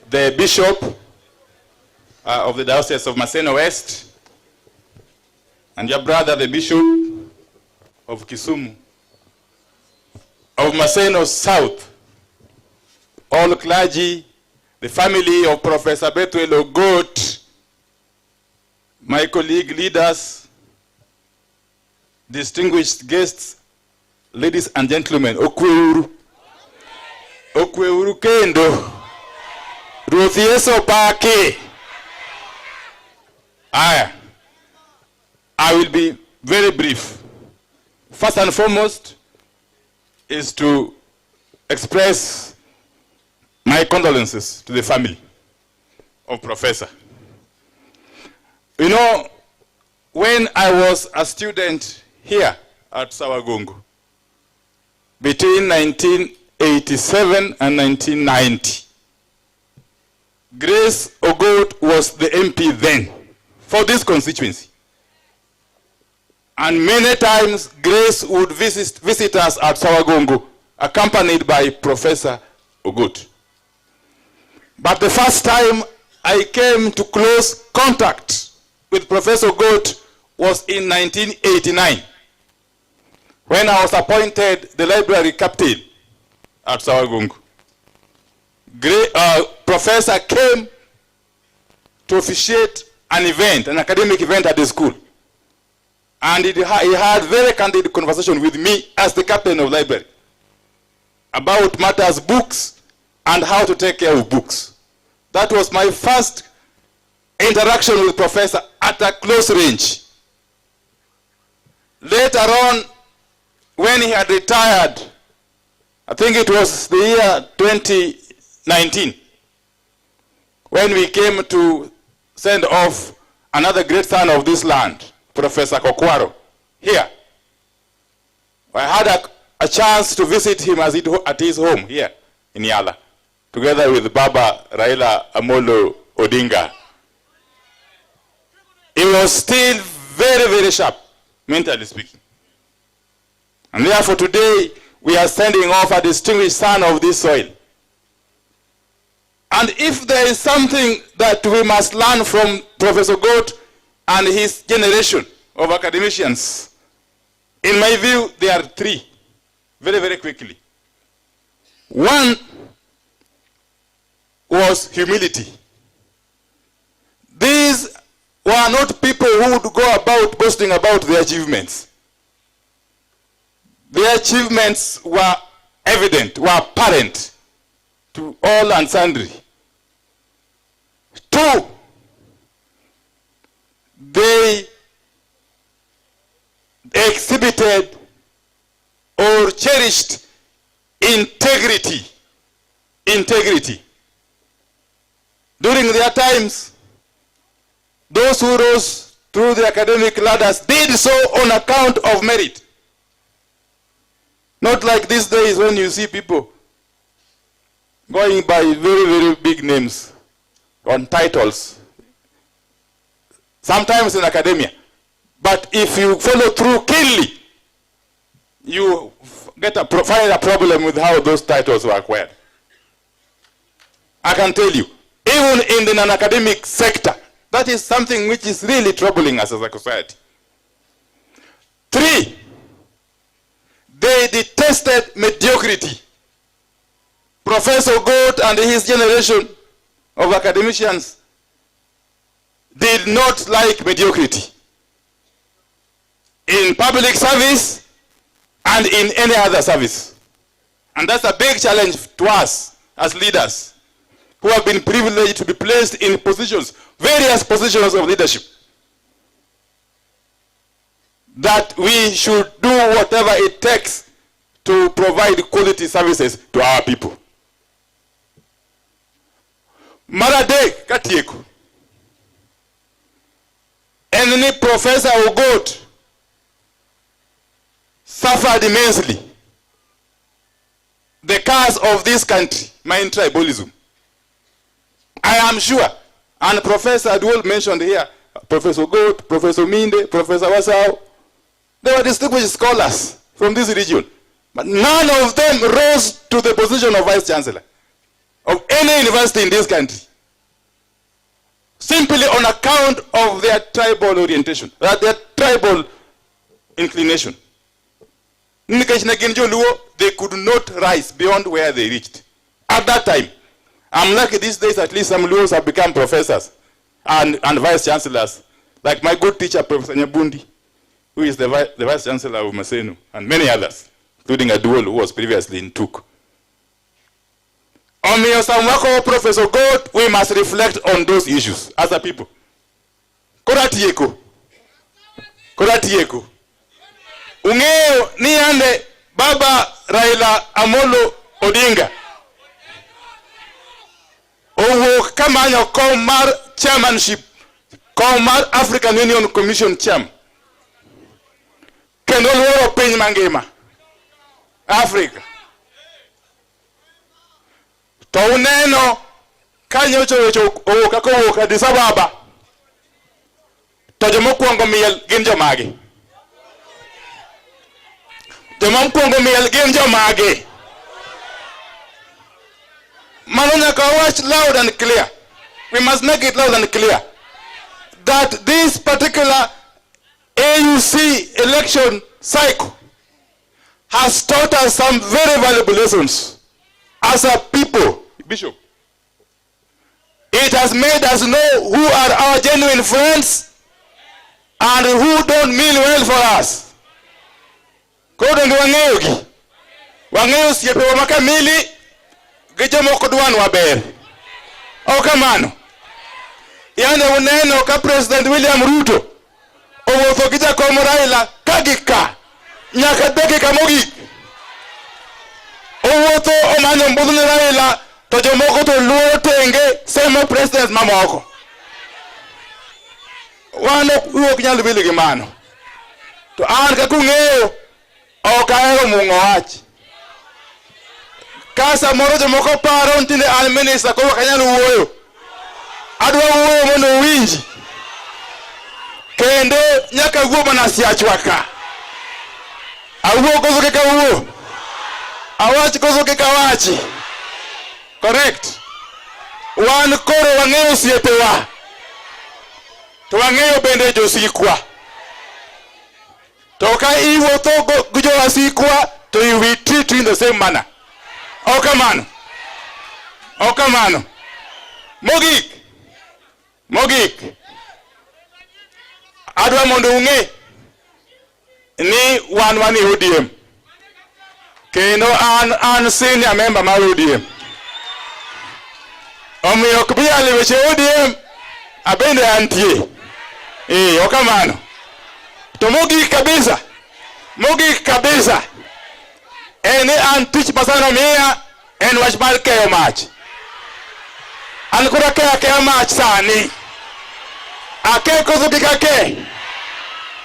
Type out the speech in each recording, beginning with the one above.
the Bishop of the Diocese of Maseno West, and your brother, the Bishop of Kisumu, of Maseno South, all clergy, the family of Professor Bethuel Ogot, my colleague leaders, distinguished guests, ladies and gentlemen, Okweuru Kendo, Ruthieso Pake. I will be very brief. First and foremost is to express my condolences to the family of Professor. You know, when I was a student here at Sawagongo, between 1987 and 1990, Grace Ogot was the MP then for this constituency. And many times Grace would visit us at Sawagongo, accompanied by Professor Ogot. But the first time I came to close contact with Professor Ogot was in 1989, when I was appointed the library captain at Sawagongo. Professor came to officiate an event, an academic event at the school. And he had very candid conversation with me as the captain of library about matters books and how to take care of books. That was my first interaction with Professor at a close range. Later on, when he had retired, I think it was the year 2019, when we came to send off another great son of this land, Professor Kokwaro, here. I had a chance to visit him at his home here in Yala, together with Baba Raila Amolo Odinga. He was still very, very sharp, mentally speaking. And therefore today, we are sending off a distinguished son of this soil. And if there is something that we must learn from Professor Ogot and his generation of academicians, in my view, there are three, very, very quickly. One was humility. These were not people who would go about boasting about their achievements. Their achievements were evident, were apparent to all and sundry. Two, they exhibited or cherished integrity. During their times, those who rose through the academic ladders did so on account of merit. Not like these days when you see people going by very, very big names on titles, sometimes in academia. But if you follow through keenly, you find a problem with how those titles were acquired. I can tell you, even in the non-academic sector, that is something which is really troubling us as a society. Three, they detested mediocrity. Professor Ogot and his generation of academicians did not like mediocrity in public service and in any other service. And that's a big challenge to us as leaders who have been privileged to be placed in positions, various positions of leadership, that we should do whatever it takes to provide quality services to our people. Marade Katieku. Any Professor Ogot suffered immensely the curse of this country, mind tribalism. I am sure, and Professor Adwell mentioned here, Professor Ogot, Professor Minde, Professor Wasau, they were distinguished scholars from this region. But none of them rose to the position of vice chancellor of any university in this country, simply on account of their tribal orientation, their tribal inclination. They could not rise beyond where they reached at that time. I'm lucky these days at least some Luos have become professors and vice chancellors, like my good teacher, Professor Nyabundi, who is the vice chancellor of Maseno, and many others, including a dual who was previously in Tuk. On Professor Ogot, we must reflect on those issues as a people. Koratieko. Ungeo ni ande Baba Raila Amolo Odinga. Owo kamanyo komar chairmanship, komar African Union Commission chairman. Kendo woro piny mangima Africa. To uneno kanyocho owo kako Addis Ababa. To jomokuongo miel gin jomagi. Jomokuongo miel gin jomagi. Manonya ka watch loud and clear. We must make it loud and clear that this particular AUC election cycle has taught us some very valuable lessons as a people. Bishop, it has made us know who are our genuine friends and who don't mean well for us. Kodo wangeogi. Wangeo siepe wa makamili gijomo kodwan waber. O kamano. Yane uneno ka President William Ruto owotho gi jakom Raila kagika nyaka dakika mogik. Owotho omanyo mbudhne Raila to jomoko to luo tenge semo president mamoko. Wano uok nyalo bili gi mano. To an ka kung'eyo ok ahero mung'o wach. Kasa moro jomoko paro ntinde an minister koro kanyalo wuoyo. Adwa wuoyo mondo winji. Kendo nyaka wuo mana siachwa ka. Awuo koso kika wuo. Awach koso kika wachi. Correct. Wan koro wang'eyo siepewa. To wang'eyo bende josikwa. To ka iwuotho gi jowasikwa to you will treat in the same manner. O kamano. Mogik. Adwa mondo ung'e ni wan ODM. Kendo an senior member mar ODM. Omiyo kbiyali weche ODM abende antie. O kamano. To mogik kabisa. Ene an tich masano miya en wach mar keyo mach. An kura keyo mach sani. Ake koso kikake.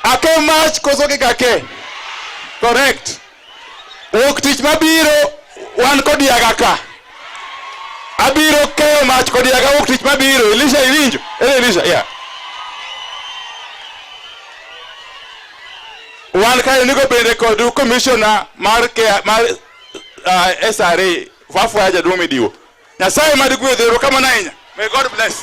Ake mach koso kikake. Correct. Wok tich mabiro wan kodiaga ka. Abiro keyo mach kodiaga wok tich mabiro. Elisha iwinjo. Elisha, yeah. Wan kayo niko bende kodu commissioner mar SRA Fafu Aja Duomidiwo. Nyasaye madigwe dhero kama nainya. May God bless.